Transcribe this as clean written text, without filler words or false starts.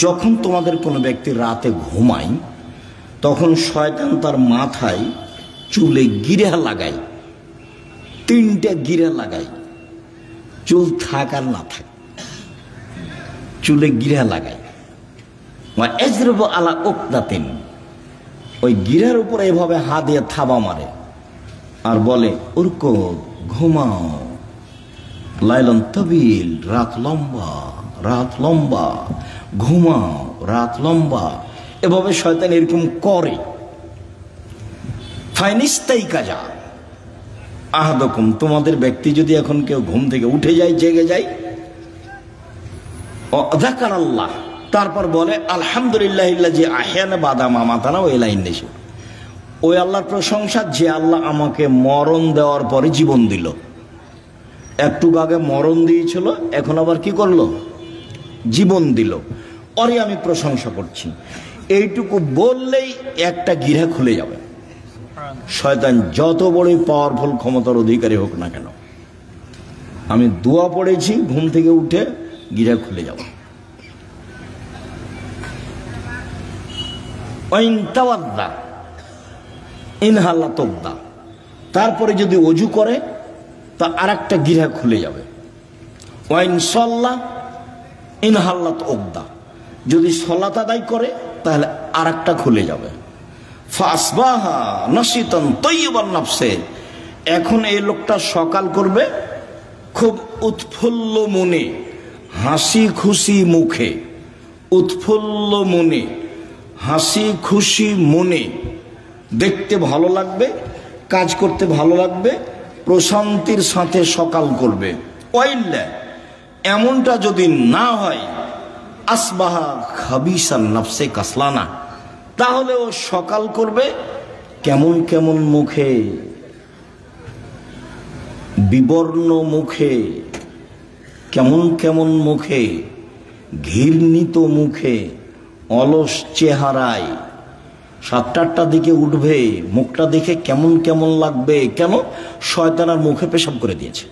যখন তোমাদের কোনো ব্যক্তি রাতে ঘুমায় তখন শয়তান তার মাথায় চুলে গিরা লাগায়, 3টা গিরা লাগায়, চুল থাক আর না থাক, চুলে গিরা লাগায়। এজরব আলা উকদাতিন, ওই গিরার উপর এভাবে হাত দিয়ে থাবা মারে আর বলে উরকো ঘুমাও, লাইলন তবিল, রাত লম্বা, রাত লম্বা, ঘুমাও, রাত লম্বা। এভাবে শয়তান এরকম করে। ফাইনিস্তাই কাজা আহাদকুম, তোমাদের ব্যক্তি যদি এখন কেউ ঘুম থেকে উঠে যায়, জেগে যায়, যাকার আল্লাহ, তারপর বলে আলহামদুলিল্লাহ যে আহ্যানা বাদামা মাতানা, ওই লাইন দেশে ওই আল্লাহর প্রশংসা যে আল্লাহ আমাকে মরণ দেওয়ার পরে জীবন দিল। একটু আগে মরণ দিয়েছিল, এখন আবার কি করলো? জীবন দিল। ওরে আমি প্রশংসা করছি। এইটুকু বললেই একটা গিরা খুলে যাবে। শয়তান যত বড়ই পাওয়ারফুল ক্ষমতার অধিকারী হোক না কেন, আমি দোয়া পড়েছি, ঘুম থেকে উঠে গিরা খুলে যাব। ইনহাল্লা তোকদা, তারপরে যদি অজু করে তা আর একটা গিরা খুলে যাবে। ওয়াইন সল্লা ইনহাল্লাত ওকদা, যদি সলাত আদায় করে তাহলে আর একটা খুলে যাবে। ফাসবাহা নশিতান তৈয়বান নাফসে, এখন এই লোকটা সকাল করবে খুব উৎফুল্ল মনে, হাসি খুশি মুখে, উৎফুল্ল মনে, হাসি খুশি মনে, দেখতে ভালো লাগবে, কাজ করতে ভালো লাগবে, প্রশান্তির সাথে সকাল করবে। ওয়াইল্লা, এমনটা যদি না হয়, আসবাহা খাবিসান নাফসে কাসলানা, তাহলে ও সকাল করবে কেমন কেমন মুখে, বিবর্ণ মুখে, কেমন কেমন মুখে, ঘৃণিত মুখে, অলস চেহারায়। 7-8টার দিকে উঠবে, মুখটা দেখে কেমন কেমন লাগবে। কেন? শয়তান আর মুখে পেশাব করে দিয়েছে।